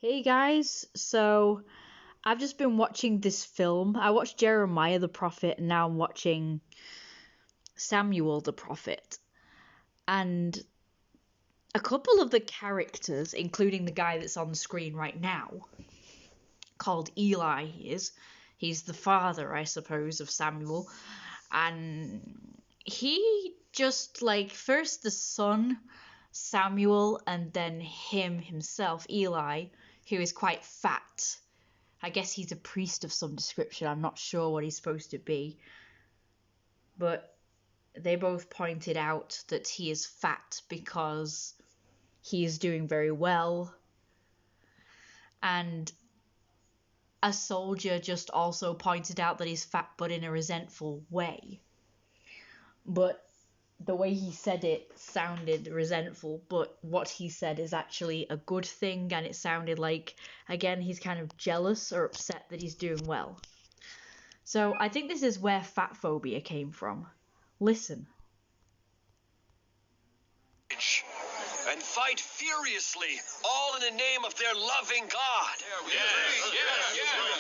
Hey guys, so I've just been watching this film. I watched Jeremiah the Prophet and now I'm watching Samuel the Prophet. And a couple of the characters, including the guy that's on the screen right now, called Eli, he's the father, I suppose, of Samuel. And he just like first the son, Samuel, and then him himself, Eli, who is quite fat. I guess he's a priest of some description. I'm not sure what he's supposed to be. But they both pointed out that he is fat because he is doing very well. And a soldier just also pointed out that he's fat but in a resentful way. But the way he said it sounded resentful, but what he said is actually a good thing, and it sounded like, again, he's kind of jealous or upset that he's doing well. So I think this is where fat phobia came from. Listen. And fight furiously, all in the name of their loving God.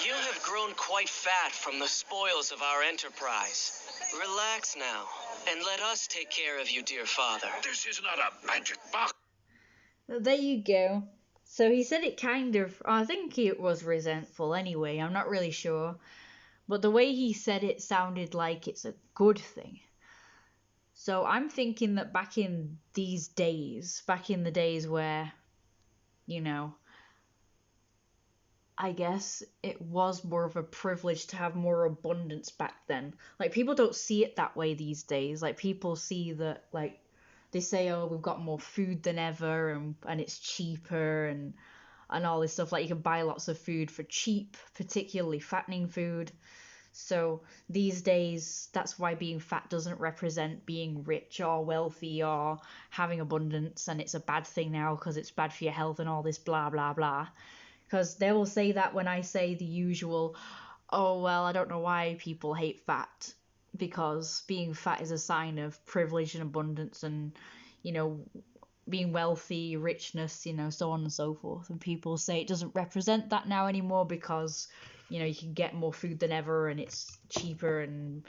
You have grown quite fat from the spoils of our enterprise. Relax now, and let us take care of you, dear father. This is not a magic box. There you go. So he said it kind of, I think it was resentful anyway, I'm not really sure. But the way he said it sounded like it's a good thing. So I'm thinking that back in these days, back in the days where, I guess it was more of a privilege to have more abundance back then. Like, people don't see it that way these days. Like, people see that, like, they say, oh, we've got more food than ever and it's cheaper and all this stuff. Like, you can buy lots of food for cheap, particularly fattening food. So these days, that's why being fat doesn't represent being rich or wealthy or having abundance, and it's a bad thing now because it's bad for your health and all this blah blah blah. Because they will say that when I say the usual, oh well, I don't know why people hate fat, because being fat is a sign of privilege and abundance and, being wealthy, richness, so on and so forth. And people say it doesn't represent that now anymore because, you can get more food than ever and it's cheaper and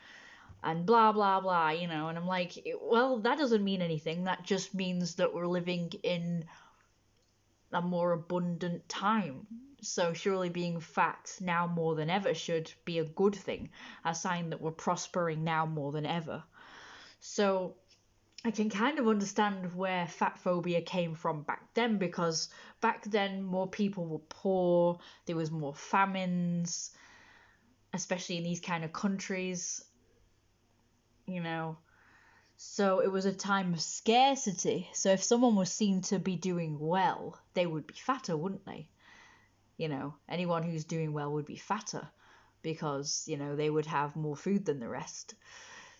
blah blah blah, and I'm like, well, that doesn't mean anything. That just means that we're living in a more abundant time. So surely being fat now more than ever should be a good thing, a sign that we're prospering now more than ever. So I can kind of understand where fat phobia came from back then, because back then more people were poor, there was more famines, especially in these kind of countries, So it was a time of scarcity. So if someone was seen to be doing well, they would be fatter, wouldn't they? Anyone who's doing well would be fatter because, they would have more food than the rest.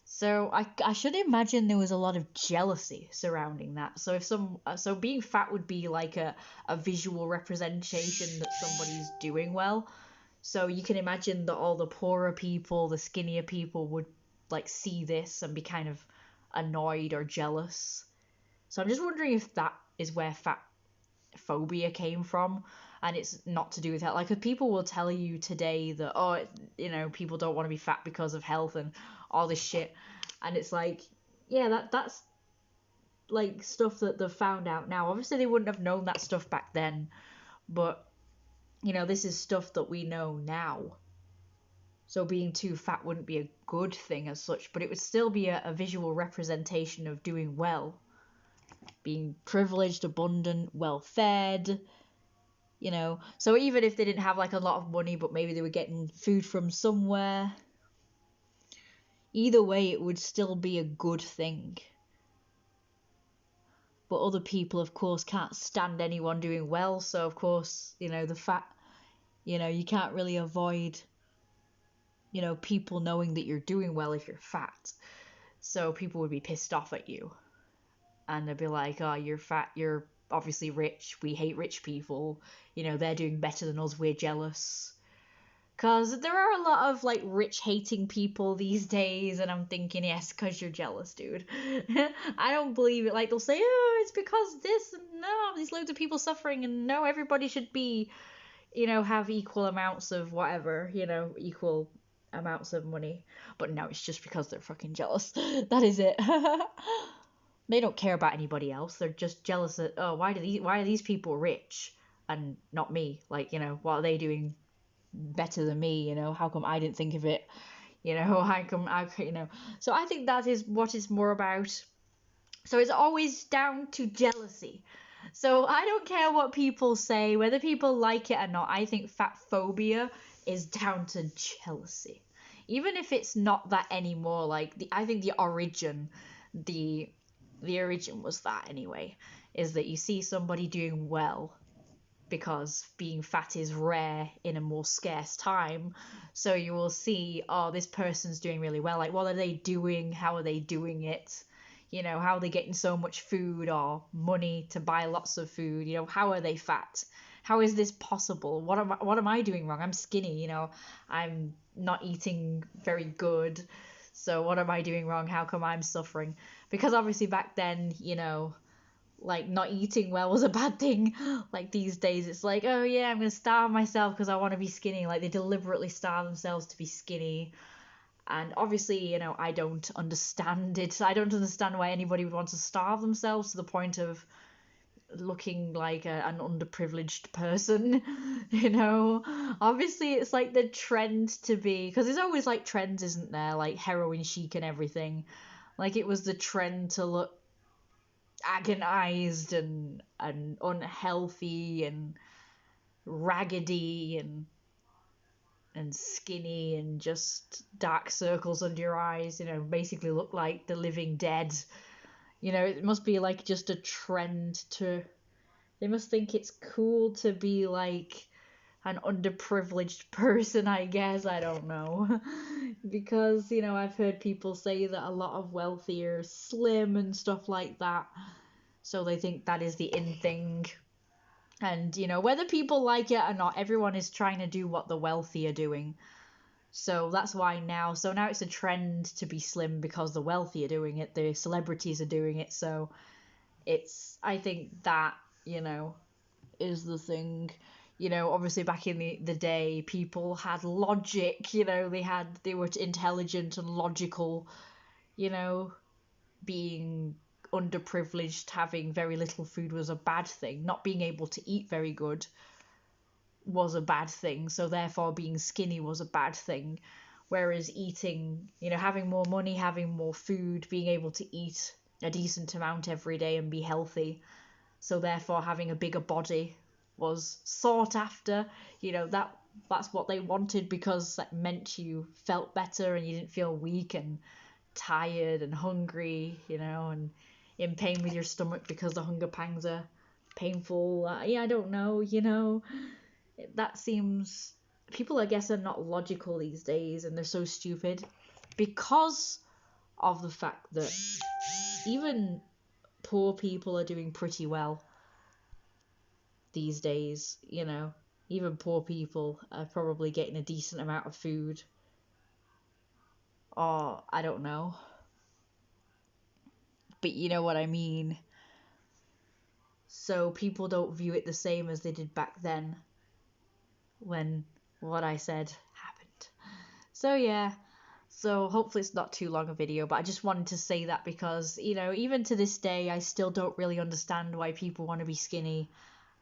So I should imagine there was a lot of jealousy surrounding that. So so being fat would be like a visual representation that somebody's doing well. So you can imagine that all the poorer people, the skinnier people would like see this and be kind of annoyed or jealous. So I'm just wondering if that is where fat phobia came from, and it's not to do with health. Like, if people will tell you today that, oh, people don't want to be fat because of health and all this shit, and it's like, yeah, that's like stuff that they've found out now. Obviously they wouldn't have known that stuff back then, but this is stuff that we know now. So being too fat wouldn't be a good thing as such, but it would still be a visual representation of doing well, being privileged, abundant, well fed, So even if they didn't have like a lot of money, but maybe they were getting food from somewhere, either way it would still be a good thing. But other people, of course, can't stand anyone doing well, so of course, the fat, you can't really avoid, people knowing that you're doing well if you're fat. So people would be pissed off at you. And they'd be like, oh, you're fat, you're obviously rich, we hate rich people, they're doing better than us, we're jealous. Because there are a lot of like rich hating people these days, and I'm thinking, yes, because you're jealous, dude. I don't believe it. Like, they'll say, oh, it's because this, and no, there's loads of people suffering, and no, everybody should be, have equal amounts of whatever, equal amounts of money. But no, it's just because they're fucking jealous. That is it. They don't care about anybody else. They're just jealous that, oh, why are these people rich and not me? Like, what are they doing better than me? How come I didn't think of it? How come So I think that is what it's more about. So it's always down to jealousy. So I don't care what people say, whether people like it or not. I think fat phobia is down to jealousy. Even if it's not that anymore, like I think the origin was that anyway, is that you see somebody doing well because being fat is rare in a more scarce time. So you will see, oh, this person's doing really well. Like, what are they doing? How are they doing it? How are they getting so much food or money to buy lots of food? How are they fat? How is this possible? What am I doing wrong? I'm skinny, I'm not eating very good. So what am I doing wrong? How come I'm suffering? Because obviously back then, like not eating well was a bad thing. Like these days it's like, oh yeah, I'm gonna starve myself because I want to be skinny. Like they deliberately starve themselves to be skinny. And obviously, I don't understand it. I don't understand why anybody would want to starve themselves to the point of looking like an underprivileged person. Obviously it's like the trend to be, because there's always like trends, isn't there, like heroin chic and everything. Like it was the trend to look agonized and unhealthy and raggedy and skinny and just dark circles under your eyes, basically look like the living dead. It must be like just a trend to, they must think it's cool to be like an underprivileged person, I guess. I don't know. Because, I've heard people say that a lot of wealthy are slim and stuff like that. So they think that is the in thing. And, whether people like it or not, everyone is trying to do what the wealthy are doing. So that's why now, it's a trend to be slim because the wealthy are doing it, the celebrities are doing it. So I think that, is the thing. Obviously back in the day, people had logic, they were intelligent and logical, being underprivileged, having very little food was a bad thing. Not being able to eat very good was a bad thing. So therefore being skinny was a bad thing. Whereas eating, having more money, having more food, being able to eat a decent amount every day and be healthy, so therefore having a bigger body was sought after. That's what they wanted, because that meant you felt better and you didn't feel weak and tired and hungry, and in pain with your stomach because the hunger pangs are painful. Yeah, I don't know, that seems, people I guess are not logical these days, and they're so stupid because of the fact that even poor people are doing pretty well these days. Even poor people are probably getting a decent amount of food, or I don't know, but you know what I mean. So people don't view it the same as they did back then when what I said happened. So yeah, so hopefully it's not too long a video, but I just wanted to say that because, even to this day, I still don't really understand why people want to be skinny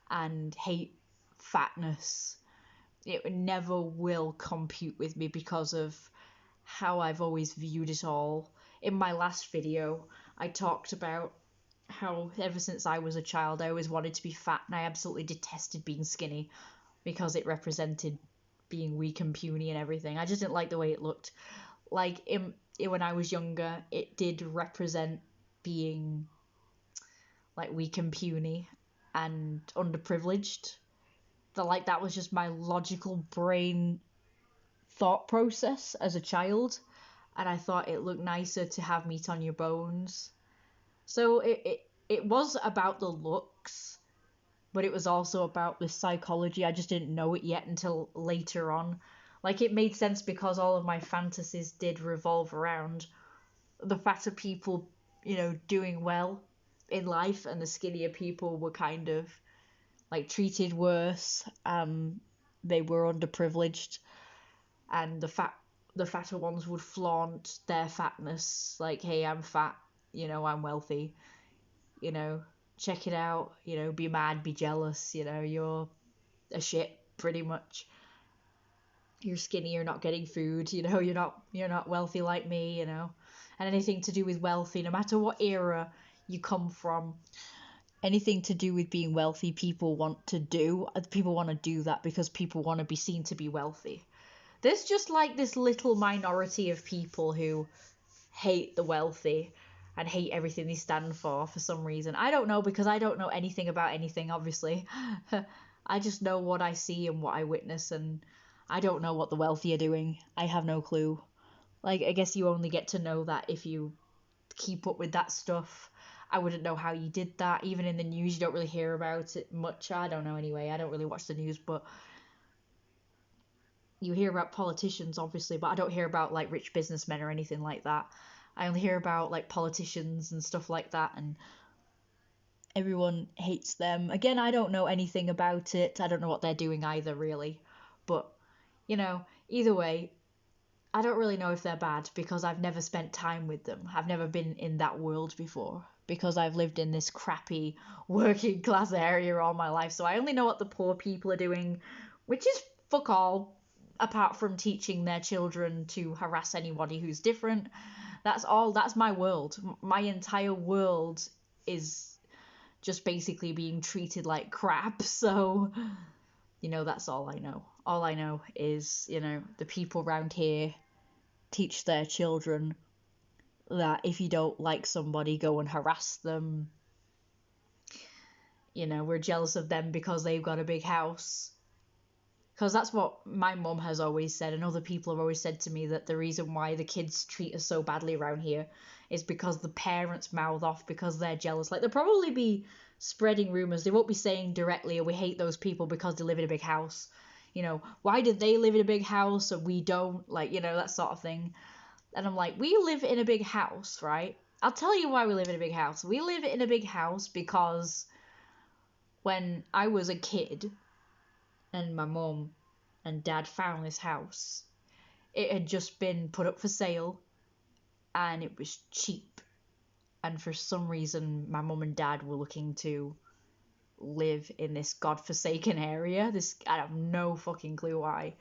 and hate fatness. It never will compute with me because of how I've always viewed it all. In my last video, I talked about how ever since I was a child, I always wanted to be fat, and I absolutely detested being skinny because it represented being weak and puny and everything. I just didn't like the way it looked. Like when I was younger, it did represent being like weak and puny and underprivileged. That was just my logical brain thought process as a child, and I thought it looked nicer to have meat on your bones. So it was about the looks, but it was also about the psychology. I just didn't know it yet until later on. Like, it made sense because all of my fantasies did revolve around the fatter people, doing well in life, and the skinnier people were kind of like treated worse. They were underprivileged, and the fatter ones would flaunt their fatness, like, hey, I'm fat, I'm wealthy, check it out, be mad, be jealous, you're a shit, pretty much. You're skinny, you're not getting food, you're not wealthy like me, and anything to do with wealthy, no matter what era you come from, anything to do with being wealthy, people want to do that because people want to be seen to be wealthy. There's just like this little minority of people who hate the wealthy and hate everything they stand for some reason. I don't know, because I don't know anything about anything, obviously. I just know what I see and what I witness, and I don't know what the wealthy are doing. I have no clue. Like, I guess you only get to know that if you keep up with that stuff. I wouldn't know how you did that. Even in the news, you don't really hear about it much. I don't know anyway. I don't really watch the news, but you hear about politicians, obviously, but I don't hear about like rich businessmen or anything like that. I only hear about like politicians and stuff like that, and everyone hates them. Again, I don't know anything about it. I don't know what they're doing either, really. But, either way, I don't really know if they're bad because I've never spent time with them. I've never been in that world before because I've lived in this crappy working class area all my life. So I only know what the poor people are doing, which is fuck all, apart from teaching their children to harass anybody who's different. That's all. That's my world. My entire world is just basically being treated like crap. So, that's all I know. All I know is, the people around here teach their children that if you don't like somebody, go and harass them. We're jealous of them because they've got a big house. Because that's what my mum has always said, and other people have always said to me, that the reason why the kids treat us so badly around here is because the parents mouth off because they're jealous. Like, they'll probably be spreading rumours. They won't be saying directly, oh, we hate those people because they live in a big house. Why did they live in a big house and we don't? Like, that sort of thing. And I'm like, we live in a big house, right? I'll tell you why we live in a big house. We live in a big house because when I was a kid and my mum and dad found this house, it had just been put up for sale and it was cheap. And for some reason, my mum and dad were looking to live in this godforsaken area. I have no fucking clue why.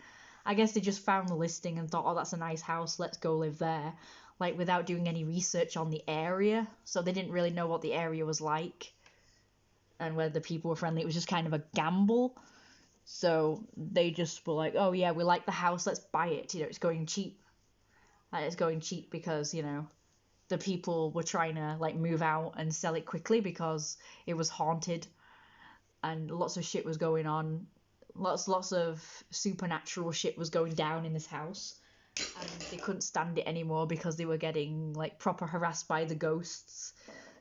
I guess they just found the listing and thought, oh, that's a nice house, let's go live there. Like, without doing any research on the area. So they didn't really know what the area was like and whether the people were friendly. It was just kind of a gamble. So they just were like, oh yeah, we like the house, let's buy it. It's going cheap. It's going cheap because, the people were trying to like move out and sell it quickly because it was haunted and lots of shit was going on. Lots of supernatural shit was going down in this house, and they couldn't stand it anymore because they were getting like proper harassed by the ghosts.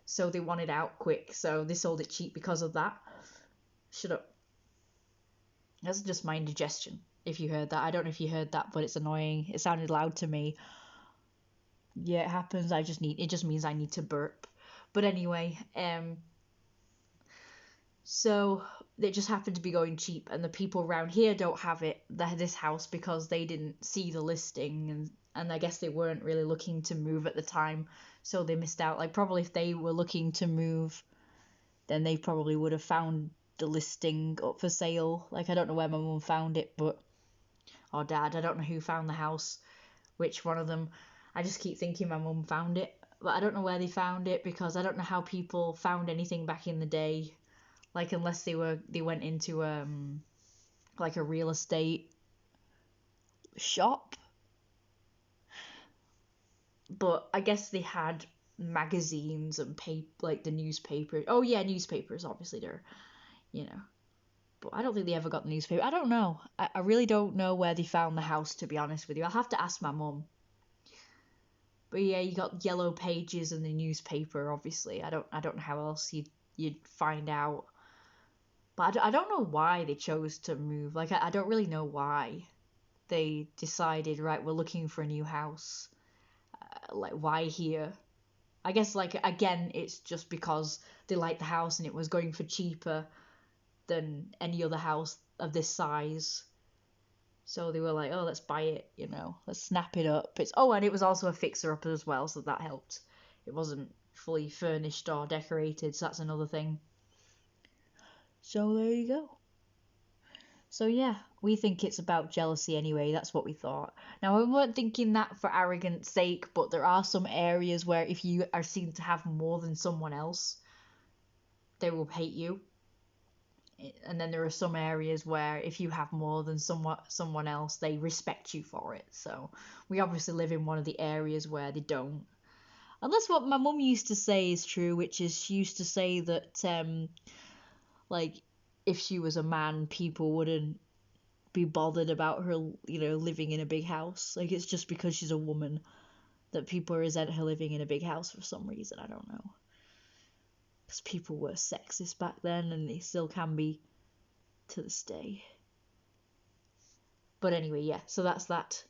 So they wanted out quick, so they sold it cheap because of that. Shut up. That's just my indigestion, if you heard that. I don't know if you heard that, but it's annoying. It sounded loud to me. Yeah, it happens. It just means I need to burp. But anyway, so they just happened to be going cheap, and the people around here don't have this house because they didn't see the listing, and I guess they weren't really looking to move at the time, so they missed out. Like, probably if they were looking to move, then they probably would have found the listing up for sale. Like, I don't know where my mum found it, or dad, I don't know who found the house, which one of them. I just keep thinking my mum found it, but I don't know where they found it because I don't know how people found anything back in the day. Like, unless they went into like a real estate shop. But I guess they had magazines and like the newspaper. Oh yeah, newspapers obviously there, But I don't think they ever got the newspaper. I don't know. I really don't know where they found the house, to be honest with you. I'll have to ask my mum. But yeah, you got yellow pages in the newspaper, obviously. I don't know how else you'd find out. But I don't know why they chose to move. Like, I don't really know why. they decided, right, we're looking for a new house. Like, why here? I guess, like, again, it's just because they liked the house and it was going for cheaper than any other house of this size. So they were like, oh, let's buy it, you know, let's snap it up. And it was also a fixer-upper as well, so that helped. It wasn't fully furnished or decorated, so that's another thing. So there you go. So yeah, we think it's about jealousy anyway, that's what we thought. Now, we weren't thinking that for arrogance sake, but there are some areas where if you are seen to have more than someone else, they will hate you. And then there are some areas where if you have more than someone else, they respect you for it. So we obviously live in one of the areas where they don't. Unless what my mum used to say is true, which is she used to say that like if she was a man, people wouldn't be bothered about her, you know, living in a big house. Like, it's just because she's a woman that people resent her living in a big house for some reason. I don't know. Because people were sexist back then, and they still can be to this day. But anyway, yeah, so that's that.